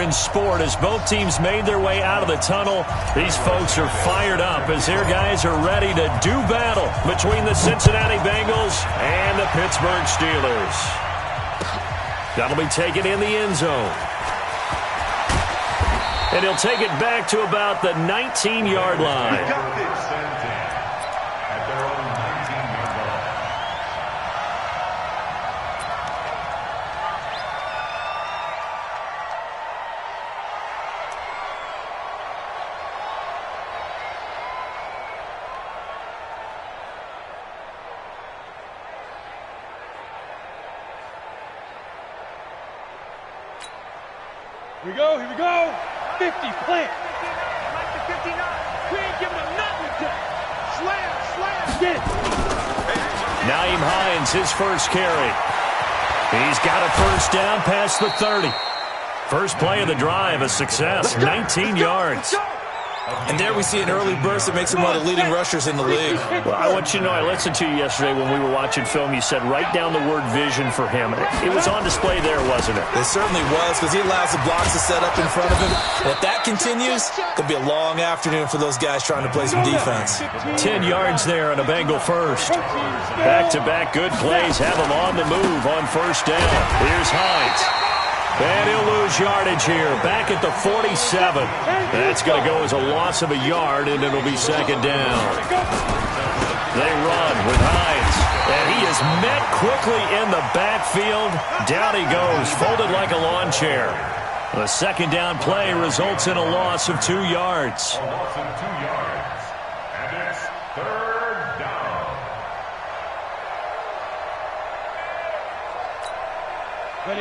in sport as both teams made their way out of the tunnel. These folks are fired up as their guys are ready to do battle between the Cincinnati Bengals and the Pittsburgh Steelers. That'll be taken in the end zone. And he'll take it back to about the 19-yard line. Here we go. 50, plant. Like the 59. We ain't giving him nothing to slam. Get it. Nyheim Hines, his first carry. He's got a first down past the 30. First play of the drive, a success, 19 yards. And there we see an early burst that makes him one of the leading rushers in the league. Well, I want you to know, I listened to you yesterday when we were watching film. You said write down the word vision for him. It was on display there, wasn't it? It certainly was, because he allows the blocks to set up in front of him. And if that continues, it'll be a long afternoon for those guys trying to play some defense. 10 yards there on a Bengal first. Back-to-back good plays have him on the move on first down. Here's Hines. And he'll lose yardage here, back at the 47. That's going to go as a loss of a yard, and it'll be second down. They run with Hines, and he is met quickly in the backfield. Down he goes, folded like a lawn chair. The second down play results in a loss of 2 yards. And it's third down.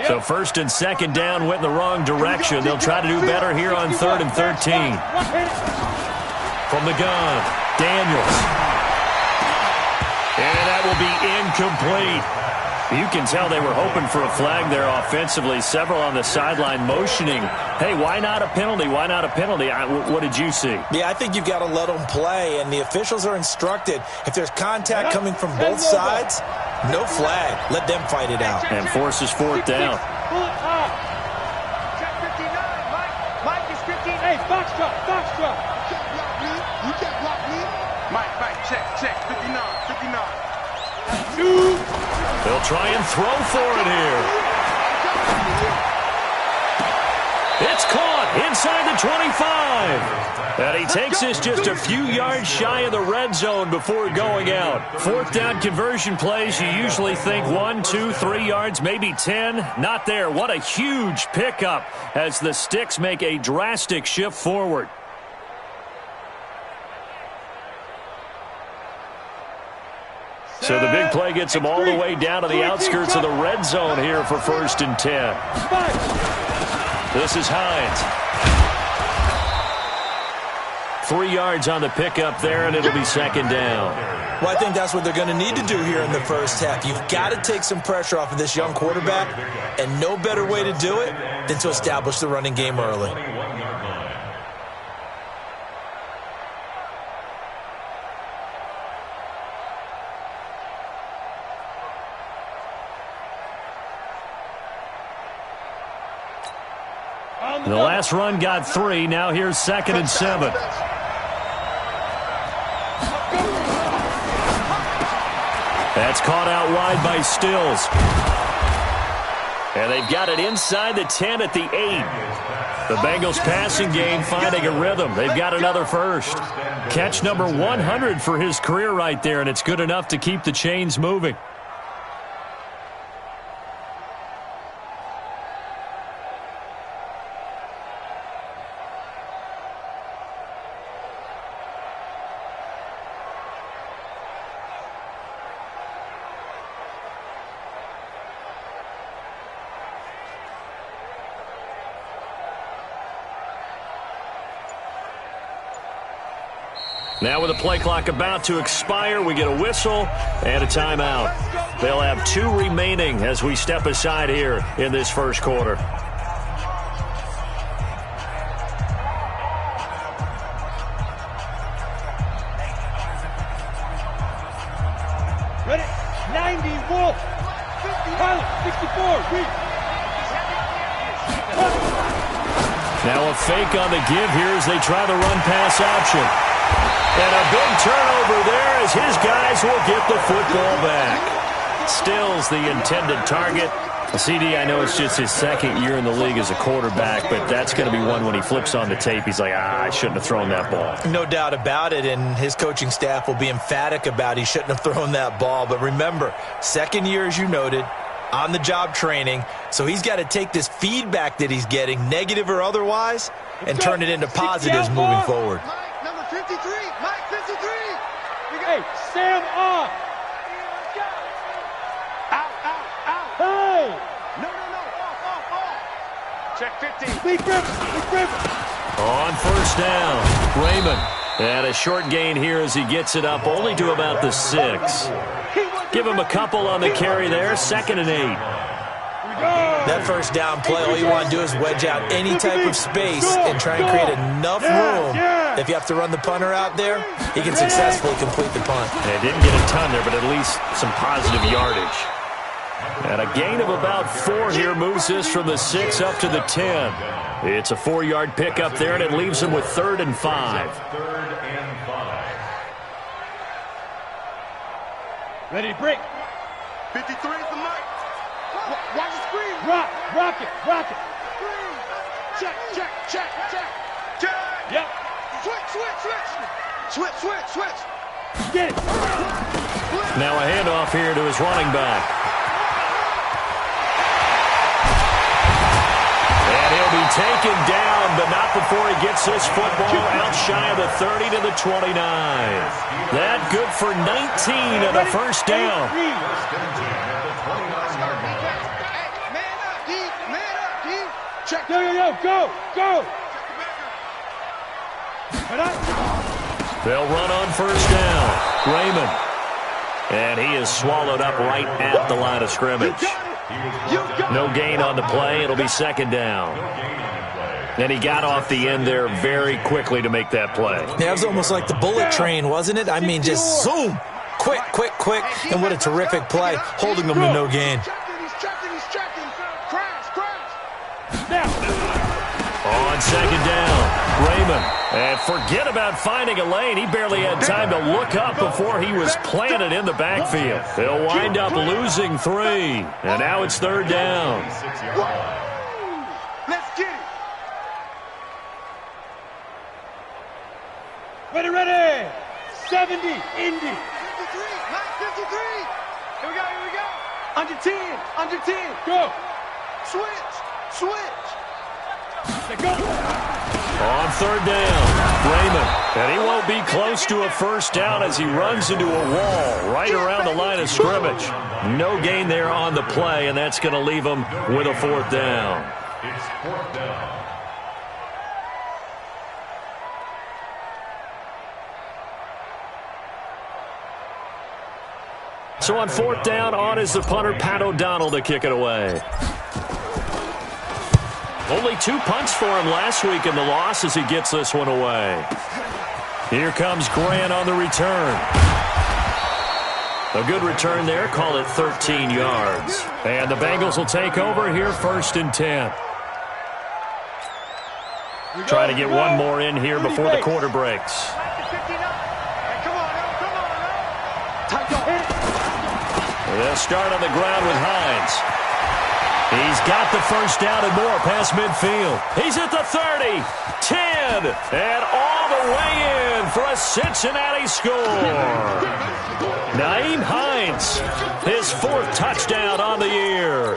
So first and second down went in the wrong direction. They'll try to do better here on 3rd and 13. From the gun, Daniels. And that will be incomplete. You can tell they were hoping for a flag there offensively. Several on the sideline motioning, hey, why not a penalty? Why not a penalty? What did you see? Yeah, I think you've got to let them play, and the officials are instructed, if there's contact coming from both sides, no flag. Let them fight it out. And forces fourth down. Check 59. Mike is 15. Hey, Foxtrot. You can't block me. Mike, check. 59. They'll try and throw for it here. It's caught inside the 25. And he takes this just a few yards shy of the red zone before going out. Fourth down conversion plays, you usually think 1, 2, 3 yards, maybe 10. Not there. What a huge pickup as the Sticks make a drastic shift forward. So the big play gets him all the way down to the outskirts of the red zone here for 1st and 10. This is Hines. 3 yards on the pickup there, and it'll be second down. Well, I think that's what they're going to need to do here in the first half. You've got to take some pressure off of this young quarterback, and no better way to do it than to establish the running game early. The last run got 3. Now here's 2nd and 7. That's caught out wide by Stills. And they've got it inside the 10 at the 8. The Bengals passing game finding a rhythm. They've got another first. Catch number 100 for his career right there, and it's good enough to keep the chains moving. Now with the play clock about to expire, we get a whistle and a timeout. They'll have 2 remaining as we step aside here in this first quarter. Ready? 90, Wolf. Pilot, 64, reach. Now a fake on the give here as they try the run-pass option. And a big turnover there as his guys will get the football back. Still's the intended target. CD, I know it's just his second year in the league as a quarterback, but that's going to be one when he flips on the tape. He's like, I shouldn't have thrown that ball. No doubt about it, and his coaching staff will be emphatic about he shouldn't have thrown that ball. But remember, second year, as you noted, on-the-job training, so he's got to take this feedback that he's getting, negative or otherwise, and turn it into positives moving forward. Mike, number 53. Mike, 53. Hey, Sam off. Out. Hey. No. Off. Check 15. Big Griffin. On first down, Raymond. And a short gain here as he gets it up only to about the 6. Give him a couple on the carry there, 2nd and 8. That first down play, all you want to do is wedge out any type of space and try and create enough room. If you have to run the punter out there, he can successfully complete the punt. Yeah, didn't get a ton there, but at least some positive yardage. And a gain of about 4 here moves this from the 6 up to the 10. It's a 4-yard pickup there, and it leaves him with 3rd and 5. Ready to break. 53 is the mic. Watch the screen. Rock it. Check. Yep. Switch. Get it. Now a handoff here to his running back. And he'll be taken down, but not before he gets this football out shy of the 30 to the 29. That good for 19 and a first down. Check. Go. They'll run on first down. Raymond. And he is swallowed up right at the line of scrimmage. No gain on the play. It'll be 2nd down. And he got off the end there very quickly to make that play. Yeah, it was almost like the bullet train, wasn't it? I mean, just zoom. Quick. And what a terrific play, holding them to no gain. On 2nd down, Raymond. And forget about finding a lane. He barely had time to look up before he was planted in the backfield. They'll wind up losing 3. And now it's 3rd down. Let's get it. Ready. 70, Indy. 53, Mike, 53. Here we go. Under 10. Go. Switch. Go. On 3rd down, Raymond. And he won't be close to a first down as he runs into a wall right around the line of scrimmage. No gain there on the play, and that's going to leave him with a 4th down. It's 4th down. So on 4th down, on is the punter, Pat O'Donnell, to kick it away. Only 2 punts for him last week in the loss as he gets this one away. Here comes Grant on the return. A good return there, call it 13 yards. And the Bengals will take over here, 1st and 10. Try to get one more in here before the quarter breaks. They'll start on the ground with Hines. He's got the first down and more past midfield. He's at the 30, 10, and all the way in for a Cincinnati score. Nyheim Hines, his 4th touchdown on the year,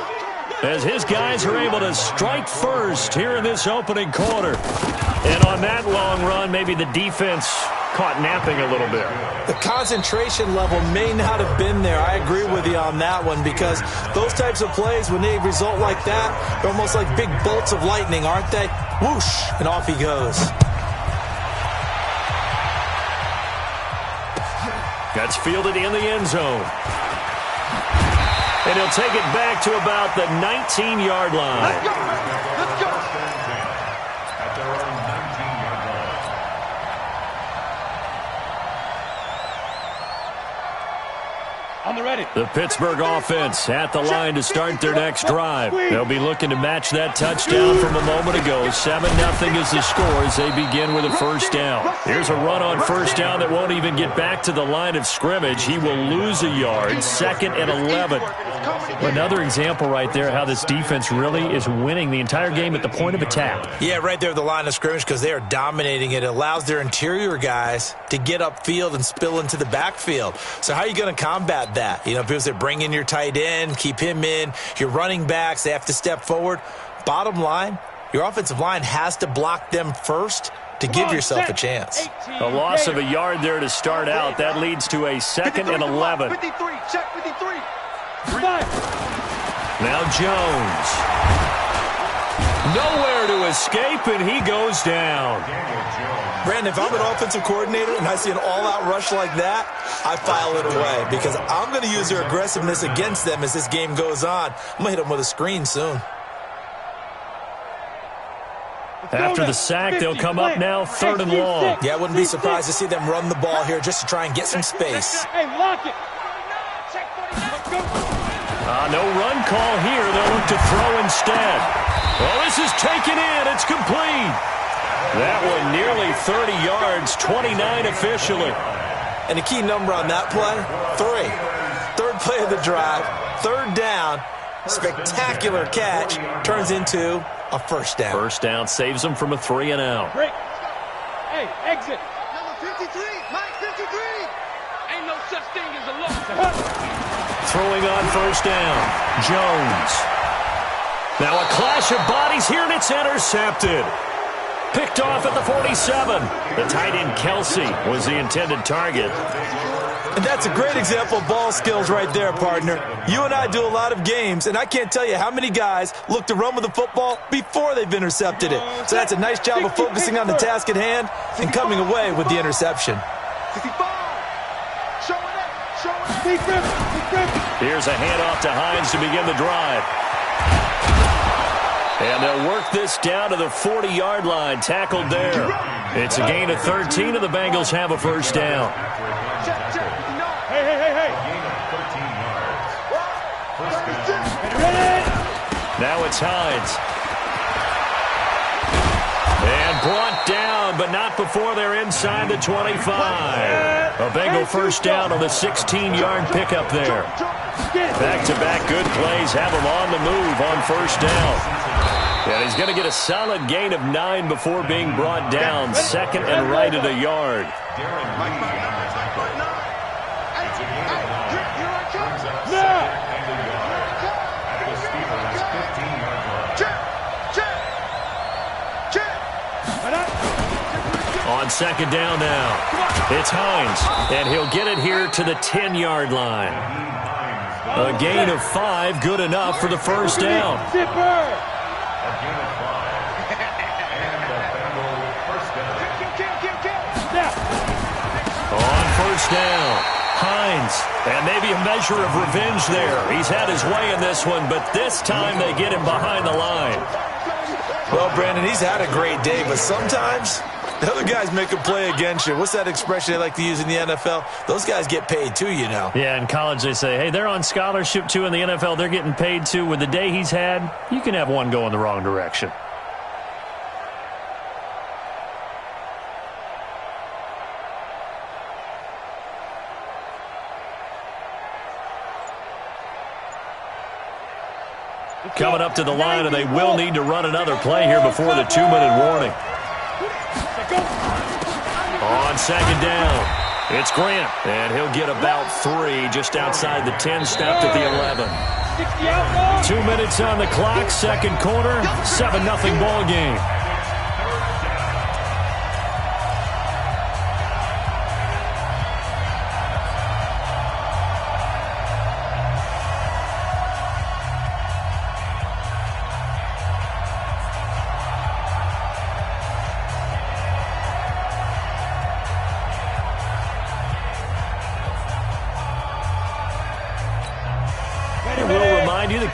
as his guys are able to strike first here in this opening quarter. And on that long run, maybe the defense caught napping a little bit. The concentration level may not have been there. I agree with you on that one, because those types of plays, when they result like that, they're almost like big bolts of lightning, aren't they? Whoosh, and off he goes. That's fielded in the end zone. And he'll take it back to about the 19-yard line. Let's go. At their own 19-yard line. I'm they're ready. The Pittsburgh offense at the line to start their next drive. They'll be looking to match that touchdown from a moment ago. 7-0 is the score as they begin with a first down. Here's a run on first down that won't even get back to the line of scrimmage. He will lose a yard. 2nd and 11. Another example right there how this defense really is winning the entire game at the point of attack. Yeah, right there at the line of scrimmage because they are dominating it. It allows their interior guys to get upfield and spill into the backfield. So how are you going to combat that? You know, people say bring in your tight end, keep him in. Your running backs, they have to step forward. Bottom line, your offensive line has to block them first to give yourself a chance. A loss of a yard there to start out. That leads to a 2nd and 11. 53, check 53. Now Jones. Nowhere to escape, and he goes down. Brandon, if I'm an offensive coordinator and I see an all-out rush like that, I file it away because I'm going to use their aggressiveness against them as this game goes on. I'm going to hit them with a screen soon. After the sack, they'll come up now 3rd and long. Yeah, I wouldn't be surprised to see them run the ball here just to try and get some space. Hey, lock it. No run call here. They'll look to throw instead. Well, this is taken in. It's complete. That one nearly 30 yards, 29 officially. And the key number on that play, 3. 3rd play of the drive, 3rd down, spectacular catch, turns into a first down. First down saves them from a 3 and out. Break. Hey, exit. Number 53, Mike 53. Ain't no such thing as a loss. Throwing on first down, Jones. Now a clash of bodies here, and it's intercepted. Picked off at the 47. The tight end Kelsey was the intended target. And that's a great example of ball skills right there, partner. You and I do a lot of games, and I can't tell you how many guys look to run with the football before they've intercepted it. So that's a nice job of focusing on the task at hand and coming away with the interception. Here's a handoff to Hines to begin the drive. And they'll work this down to the 40-yard line, tackled there. It's a gain of 13, and the Bengals have a first down. Hey. Now it's Hines. And brought down, but not before they're inside the 25. A Bengal first down on the 16-yard pickup there. Back-to-back good plays have him on the move on first down. And he's going to get a solid gain of 9 before being brought down. 2nd and right at a yard. On 2nd down now, it's Hines, and he'll get it here to the 10-yard line. A gain of 5, good enough for the first down. On first down, Hines, and maybe a measure of revenge there. He's had his way in this one, but this time they get him behind the line. Well, Brandon, he's had a great day, but sometimes the other guys make a play against you. What's that expression they like to use in the NFL? Those guys get paid too, you know. Yeah, in college they say, hey, they're on scholarship too. In the NFL, they're getting paid too. With the day he's had, you can have one go in the wrong direction. Coming up to the line, and they will need to run another play here before the 2-minute warning. On 2nd down, it's Grant, and he'll get about 3 just outside the 10, stopped at the 11. 2 minutes on the clock, 2nd quarter, 7-0 ball game.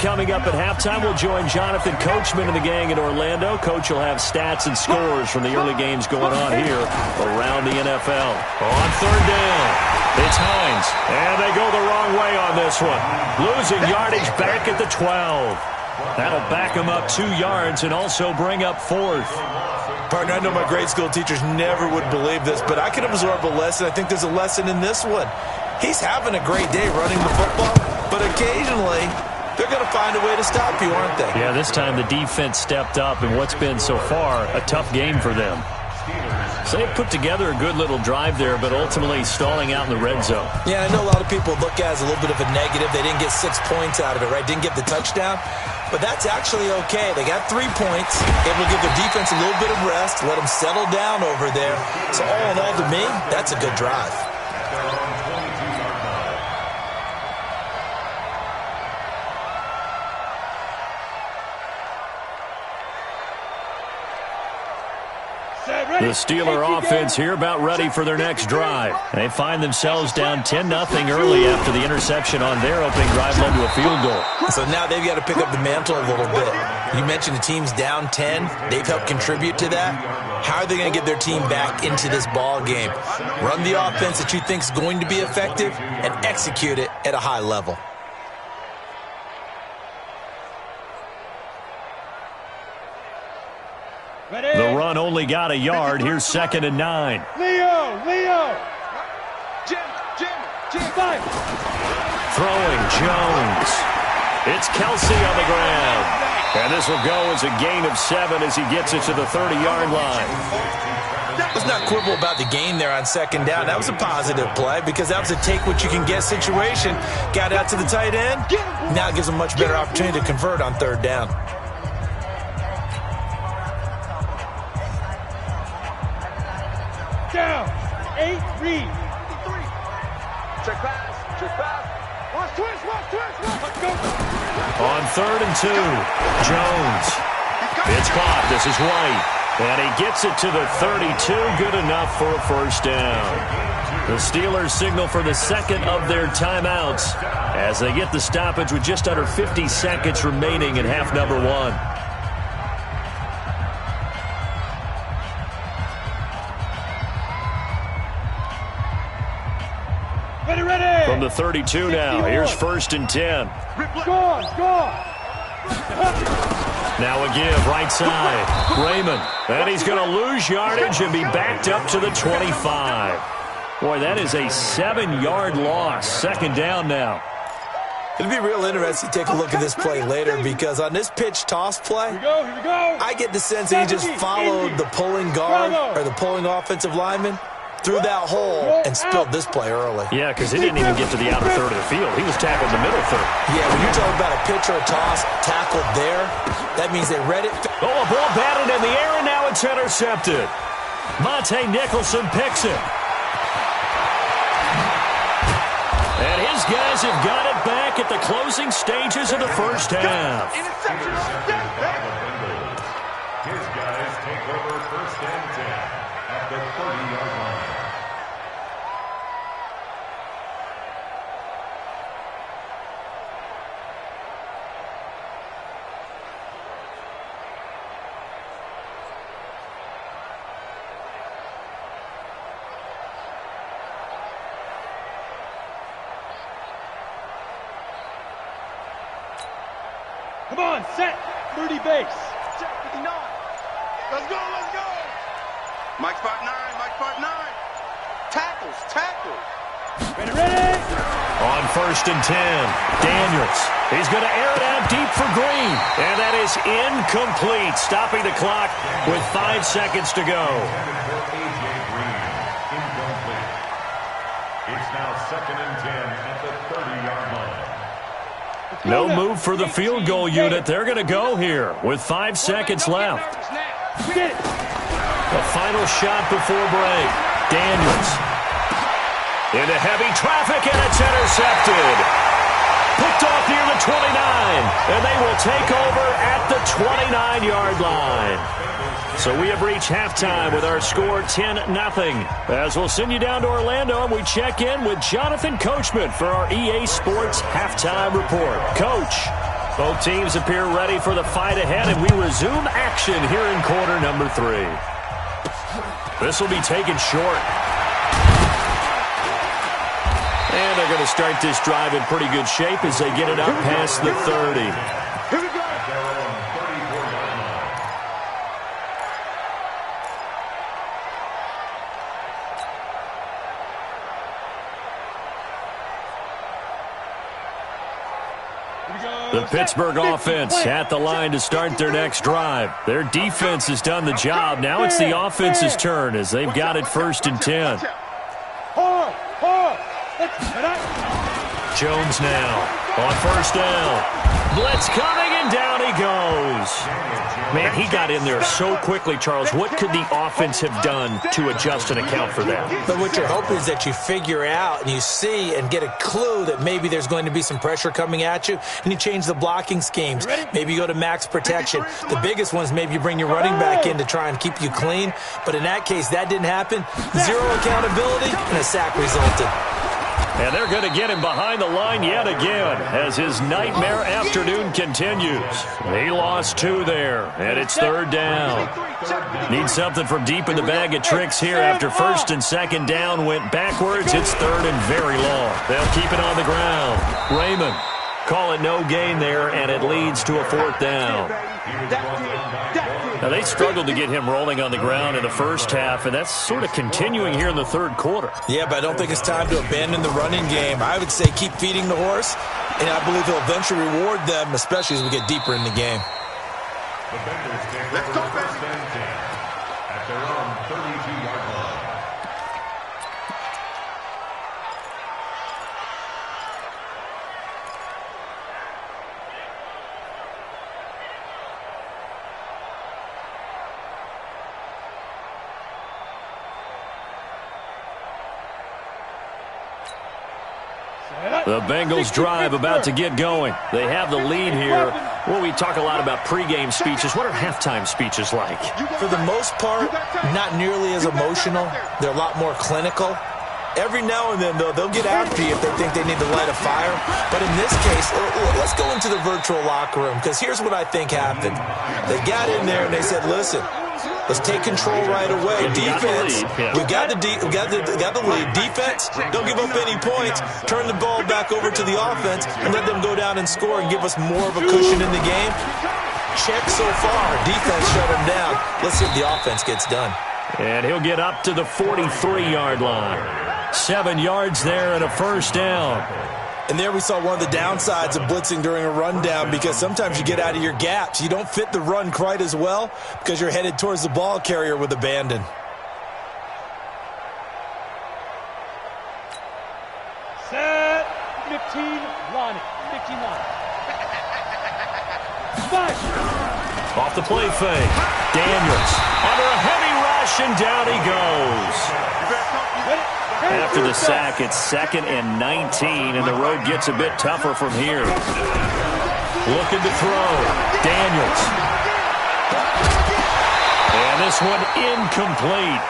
Coming up at halftime, we'll join Jonathan Coachman and the gang in Orlando. Coach will have stats and scores from the early games going on here around the NFL. On 3rd down, It's Hines, and they go the wrong way on this one. Losing yardage back at the 12. That'll back them up 2 yards and also bring up 4th. Partner, I know my grade school teachers never would believe this, but I can absorb a lesson. I think there's a lesson in this one. He's having a great day running the football, but occasionally they're going to find a way to stop you, aren't they? Yeah, this time the defense stepped up in what's been so far a tough game for them. So they put together a good little drive there, but ultimately stalling out in the red zone. Yeah, I know a lot of people look at it as a little bit of a negative. They didn't get 6 points out of it, right? Didn't get the touchdown. But that's actually okay. They got 3 points. Able to give their defense a little bit of rest, let them settle down over there. So all in all, to me, that's a good drive. The Steeler offense here about ready for their next drive. They find themselves down 10-0 early after the interception on their opening drive led to a field goal. So now they've got to pick up the mantle a little bit. You mentioned the team's down 10. They've helped contribute to that. How are they going to get their team back into this ball game? Run the offense that you think is going to be effective and execute it at a high level. The run only got a yard. Here's 2nd and 9. Leo. Jim, fight. Throwing Jones. It's Kelsey on the ground. And this will go as a gain of 7 as he gets it to the 30-yard line. Let's not quibble about the gain there on 2nd down. That was a positive play because that was a take-what-you-can-get situation. Got out to the tight end. Now it gives them a much better opportunity to convert on 3rd down. Down. 8, read. Check pass. Watch twist. Let's go. On 3rd and 2, Jones. It's caught. This is White. And he gets it to the 32. Good enough for a 1st down. The Steelers signal for the 2nd of their timeouts as they get the stoppage with just under 50 seconds remaining in half number 1. Ready. From the 32 now, here's 1st and 10. Gone. Now a give, right side. Raymond. And he's going to lose yardage and be backed up to the 25. Boy, that is a 7-yard loss. 2nd down now. It'll be real interesting to take a look at this play later because on this pitch toss play, Here we go. I get the sense that he just followed the pulling guard or the pulling offensive lineman through that hole and spilled this play early. Yeah, because he didn't even get to the outer third of the field. He was tackled in the middle third. Yeah, when you're talking about a pitch or a toss tackled there, that means they read it. Oh, a ball batted in the air, and now it's intercepted. Monte Nicholson picks it. And his guys have got it back at the closing stages of the 1st half. His guys take over 1st and 10 at the 30-yard line. Come on, set. 30 base. Set 59. Let's go. Mike spot 9. Tackles. Ready. On 1st and 10, Daniels. He's going to air it out deep for Green. And that is incomplete, stopping the clock with 5 seconds to go. Incomplete. It's now 2nd and 10 at the 30-yard line. No move for the field goal unit. They're going to go here with 5 seconds left. Get it. The final shot before break. Daniels. Into heavy traffic, and it's intercepted. Picked off near the 29, and they will take over at the 29-yard line. So we have reached halftime with our score 10-0. As we'll send you down to Orlando, and we check in with Jonathan Coachman for our EA Sports Halftime Report. Coach, both teams appear ready for the fight ahead, and we resume action here in quarter number 3. This will be taken short. And they're going to start this drive in pretty good shape as they get it up past the 30. Here we go. The Pittsburgh offense at the line to start their next drive. Their defense has done the job. Now it's the offense's turn as they've got it 1st and 10. Jones now on 1st down. Blitz coming, and down he goes. Man, he got in there so quickly, Charles. What could the offense have done to adjust and account for that? But what you're hoping is that you figure out and you see and get a clue that maybe there's going to be some pressure coming at you, and you change the blocking schemes. Maybe you go to max protection. The biggest one is maybe you bring your running back in to try and keep you clean. But in that case, that didn't happen. Zero accountability, and a sack resulted. And they're going to get him behind the line yet again as his nightmare afternoon continues. He lost 2 there, and it's 3rd down. Need something from deep in the bag of tricks here after 1st and 2nd down went backwards. It's 3rd and very long. They'll keep it on the ground. Raymond, call it no gain there, and it leads to a 4th down. Now, they struggled to get him rolling on the ground in the first half, and that's sort of continuing here in the 3rd quarter. Yeah, but I don't think it's time to abandon the running game. I would say keep feeding the horse, and I believe he'll eventually reward them, especially as we get deeper in the game. The Bengals take over the 1st and 10 at their own 32-yard line. The Bengals drive about to get going. They have the lead here. Well, we talk a lot about pregame speeches. What are halftime speeches like? For the most part, not nearly as emotional. They're a lot more clinical. Every now and then, though, they'll get after you if they think they need to light a fire. But in this case, let's go into the virtual locker room, because here's what I think happened. They got in there and they said, listen, let's take control right away. Defense, we got the lead. Defense, don't give up any points. Turn the ball back over to the offense and let them go down and score and give us more of a cushion in the game. Check so far. Defense shut them down. Let's see if the offense gets done. And he'll get up to the 43-yard line. 7 yards there and a 1st down. And there we saw one of the downsides of blitzing during a rundown, because sometimes you get out of your gaps. You don't fit the run quite as well because you're headed towards the ball carrier with abandon. Set. 15, Lonnie. 15 Lonnie. Smash. Off the play fake. Daniels under a heavy rush, and down he goes. After the sack, it's 2nd and 19, and the road gets a bit tougher from here. Looking to throw. Daniels. And this one incomplete.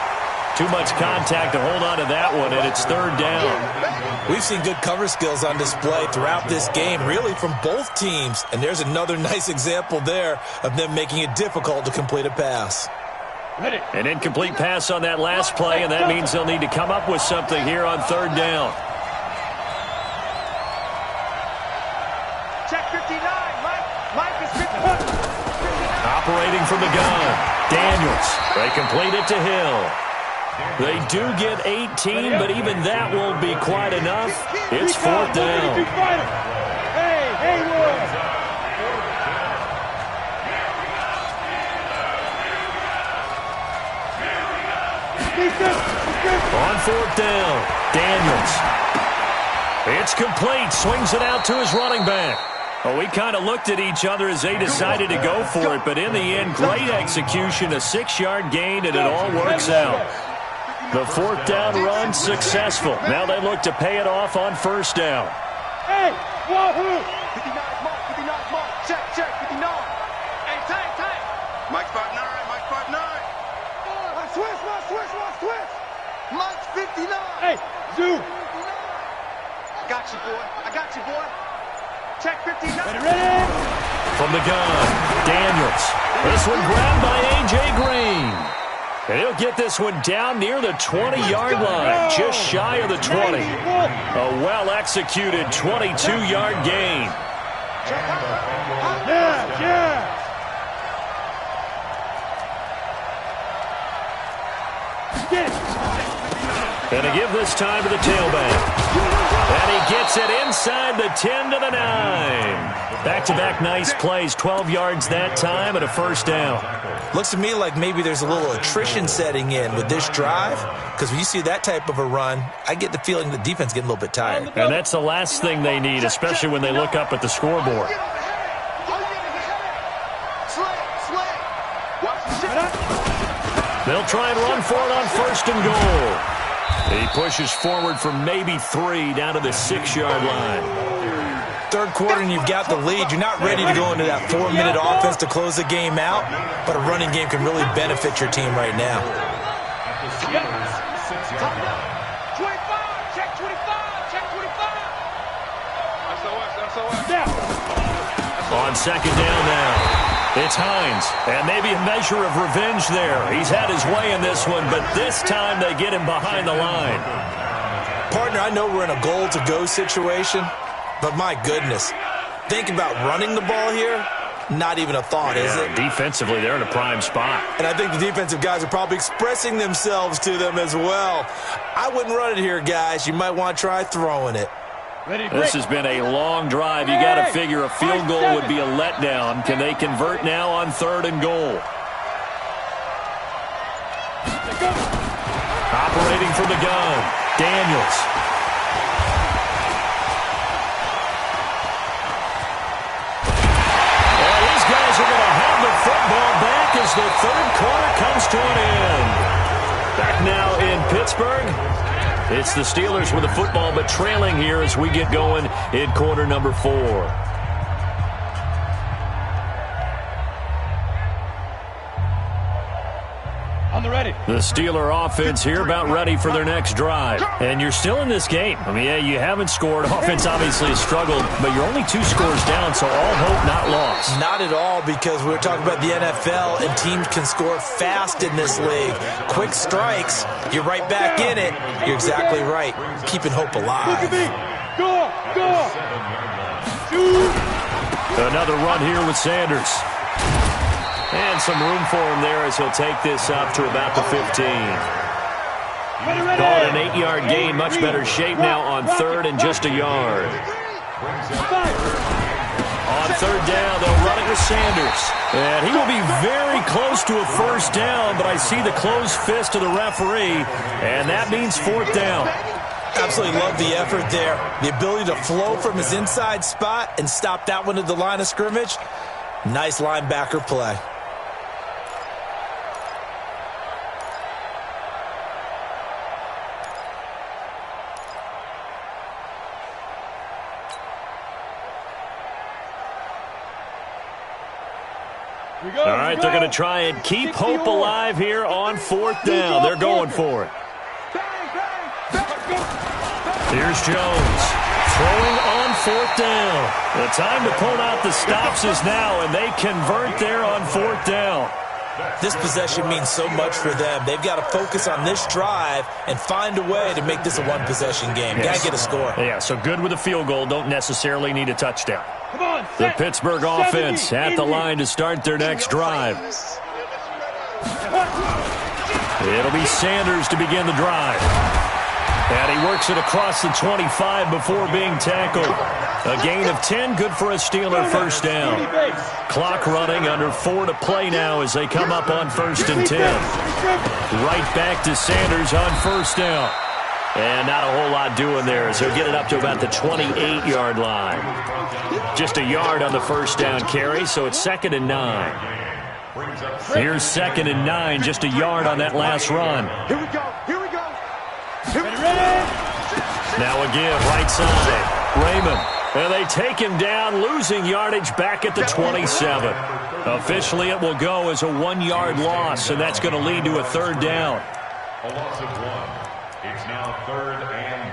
Too much contact to hold on to that one, and it's 3rd down. We've seen good cover skills on display throughout this game, really from both teams. And there's another nice example there of them making it difficult to complete a pass. An incomplete pass on that last play, and that means they'll need to come up with something here on 3rd down. Check 59. Mike is 59. Operating from the gun. Daniels. They complete it to Hill. They do get 18, but even that won't be quite enough. It's 4th down. Hey, Haywood. On 4th down, Daniels. It's complete. Swings it out to his running back. Well, we kind of looked at each other as they decided to go for it, but in the end, great execution, a 6-yard gain, and it all works out. The 4th down run successful. Now they look to pay it off on 1st down. Hey, wahoo! 59, Mark, check, 59. Hey, tight. Mike 5'9", Mike 5'9". Switch. Mike's 59. Hey, Zoo. I got you, boy. Check 59. Ready? From the gun, Daniels. This one grabbed by A.J. Green. And he'll get this one down near the 20-yard line, just shy of the 20. A well-executed 22-yard gain. Yeah. And to give this time to the tailback. And he gets it inside the 10 to the 9. Back-to-back nice plays, 12 yards that time and a first down. Looks to me like maybe there's a little attrition setting in with this drive, because when you see that type of a run, I get the feeling the defense getting a little bit tired. And that's the last thing they need, especially when they look up at the scoreboard. They'll try and run for it on first and goal. He pushes forward for maybe 3 down to the 6-yard line. Third quarter and you've got the lead. You're not ready to go into that 4-minute offense to close the game out, but a running game can really benefit your team right now. 25, check 25, check 25. On second down now. It's Hines, and maybe a measure of revenge there. He's had his way in this one, but this time they get him behind the line. Partner, I know we're in a goal-to-go situation, but my goodness, think about running the ball here. Not even a thought, is it? Defensively, they're in a prime spot. And I think the defensive guys are probably expressing themselves to them as well. I wouldn't run it here, guys. You might want to try throwing it. This has been a long drive. You got to figure a field goal would be a letdown. Can they convert now on third and goal? Operating from the gun, Daniels. Well, these guys are going to have the football back as the third quarter comes to an end. Back now in Pittsburgh. It's the Steelers with the football, but trailing here as we get going in quarter number 4. On the ready. The Steeler offense here about ready for their next drive. And you're still in this game. I mean, yeah, you haven't scored. Offense obviously has struggled, but you're only 2 scores down, so all hope not lost. Not at all, because we're talking about the NFL, and teams can score fast in this league. Quick strikes, you're right back in it. You're exactly right. Keeping hope alive. Look at me. Go. Shoot. Another run here with Sanders. And some room for him there as he'll take this up to about the 15. Call it an 8-yard gain. Much better shape now on third and just a yard. On third down, they'll run it with Sanders. And he will be very close to a first down, but I see the closed fist of the referee, and that means fourth down. Absolutely love the effort there. The ability to flow from his inside spot and stop that one at the line of scrimmage. Nice linebacker play. All right, they're going to try and keep hope alive here on fourth down. They're going for it. Here's Jones throwing on fourth down. The time to pull out the stops is now, and they convert there on fourth down. This possession means so much for them. They've got to focus on this drive and find a way to make this a one-possession game. Yes. Got to get a score. Yeah, so good with a field goal. Don't necessarily need a touchdown. Come on, The Pittsburgh offense at the line to start their next drive. It'll be Sanders to begin the drive. And he works it across the 25 before being tackled. A gain of 10, good for a Steeler first down. Clock running, under 4 to play now as they come up on first and 10. Right back to Sanders on first down. And not a whole lot doing there, so get it up to about the 28-yard line. Just a yard on the first down carry, so it's 2nd and 9. Here's 2nd and 9, just a yard on that last run. Here we go. Now again, right side, Raymond. And they take him down, losing yardage back at the 27. Officially, it will go as a 1-yard loss, and that's going to lead to a third down. A loss of 1. It's now 3rd and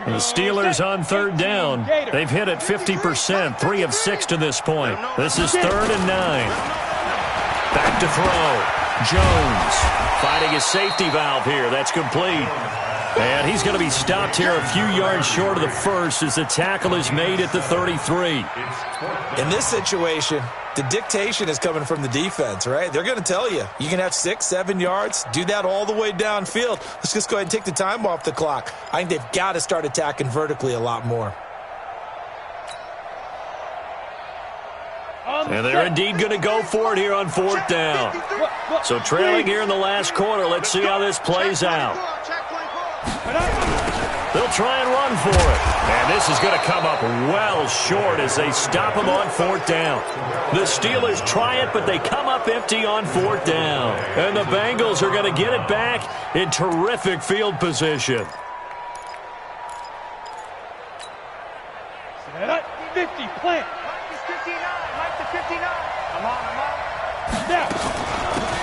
9. The Steelers on third down. They've hit it 50%, 3 of 6 to this point. This is 3rd and 9. Back to throw. Jones finding his safety valve here. That's complete. And he's going to be stopped here a few yards short of the first as the tackle is made at the 33. In this situation, the dictation is coming from the defense, right? They're going to tell you, you can have 6, 7 yards, do that all the way downfield. Let's just go ahead and take the time off the clock. I think they've got to start attacking vertically a lot more. And they're indeed going to go for it here on 4th down. So trailing here in the last quarter. Let's see how this plays out. They'll try and run for it. And this is going to come up well short as they stop him on 4th down. The Steelers try it, but they come up empty on 4th down. And the Bengals are going to get it back in terrific field position. 50, plant.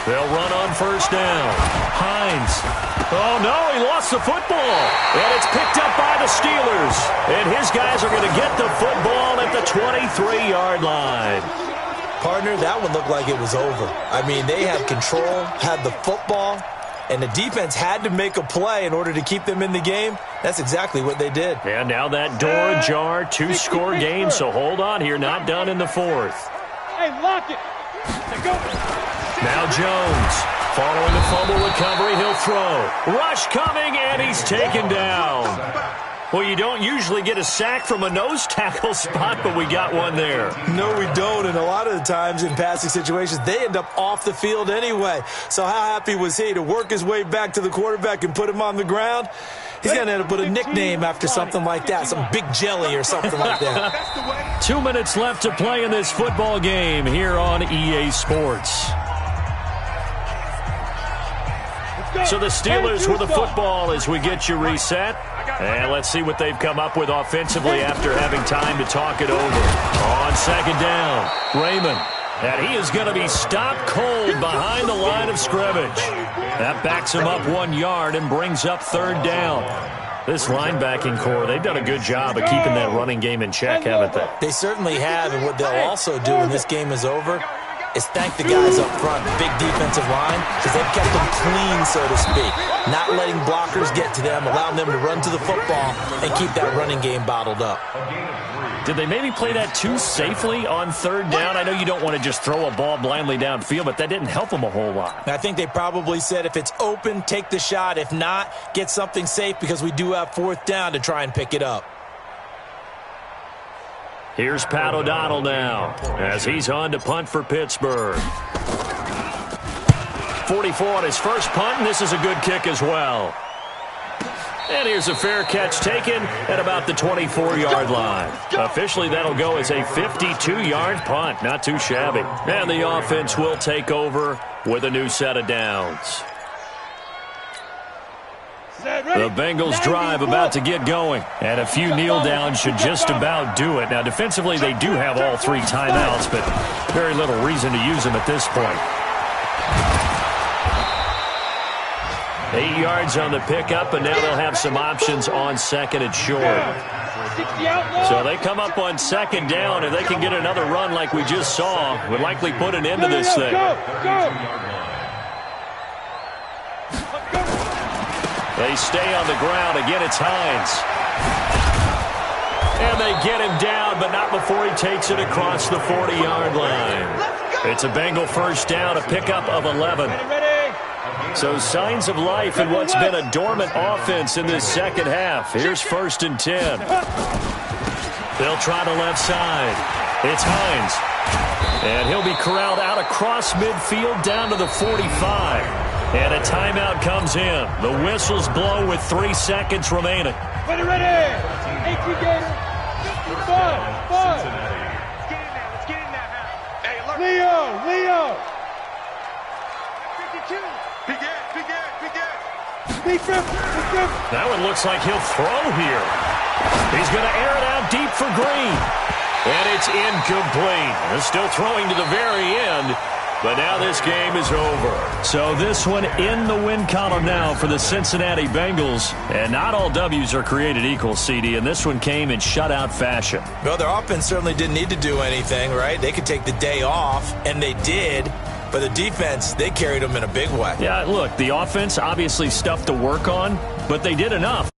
They'll run on 1st down. Hines. Oh, no, he lost the football. And it's picked up by the Steelers. And his guys are going to get the football at the 23-yard line. Partner, that one looked like it was over. I mean, they had control, had the football, and the defense had to make a play in order to keep them in the game. That's exactly what they did. And now that door ajar, 2-score game, so hold on here, not done in the 4th. Hey, lock it. Go. Now Jones, following the fumble recovery, he'll throw. Rush coming, and he's taken down. Well, you don't usually get a sack from a nose tackle spot, but we got one there. No, we don't, and a lot of the times in passing situations, they end up off the field anyway. So how happy was he to work his way back to the quarterback and put him on the ground? He's going to end up with a nickname after something like that, some Big Jelly or something like that. 2 minutes left to play in this football game here on EA Sports. So the Steelers with the football as we get you reset. And let's see what they've come up with offensively after having time to talk it over. On 2nd down, Raymond. And he is going to be stopped cold behind the line of scrimmage. That backs him up 1 yard and brings up 3rd down. This linebacking core, they've done a good job of keeping that running game in check, haven't they? They certainly have, and what they'll also do when this game is over is thank the guys up front, big defensive line, because they've kept them clean, so to speak. Not letting blockers get to them, allowing them to run to the football and keep that running game bottled up. Did they maybe play that too safely on 3rd down? I know you don't want to just throw a ball blindly downfield, but that didn't help them a whole lot. I think they probably said if it's open, take the shot. If not, get something safe because we do have 4th down to try and pick it up. Here's Pat O'Donnell now as he's on to punt for Pittsburgh. 44 on his first punt, and this is a good kick as well. And here's a fair catch taken at about the 24-yard line. Officially, that'll go as a 52-yard punt. Not too shabby. And the offense will take over with a new set of downs. The Bengals drive about to get going. And a few kneel downs should just about do it. Now, defensively, they do have all 3 timeouts, but very little reason to use them at this point. 8 yards on the pickup, and now they'll have some options on 2nd and short. So they come up on 2nd down, and they can get another run like we just saw. Would likely put an end to this thing. They stay on the ground. Again, it's Hines. And they get him down, but not before he takes it across the 40-yard line. It's a Bengal 1st down, a pickup of 11. So signs of life in what's been a dormant offense in this 2nd half. Here's 1st and 10. They'll try the left side. It's Hines. And he'll be corralled out across midfield down to the 45. And a timeout comes in. The whistles blow with 3 seconds remaining. Ready. 18 Gator. 5. Let's get in there. Hey, alert. Leo. 52. Big That one looks like he'll throw here. He's going to air it out deep for Green. And it's incomplete. They're still throwing to the very end. But now this game is over. So this one in the win column now for the Cincinnati Bengals. And not all W's are created equal, CD, and this one came in shutout fashion. Well, their offense certainly didn't need to do anything, right? They could take the day off, and they did. But the defense, they carried them in a big way. Yeah, look, the offense obviously stuff to work on, but they did enough.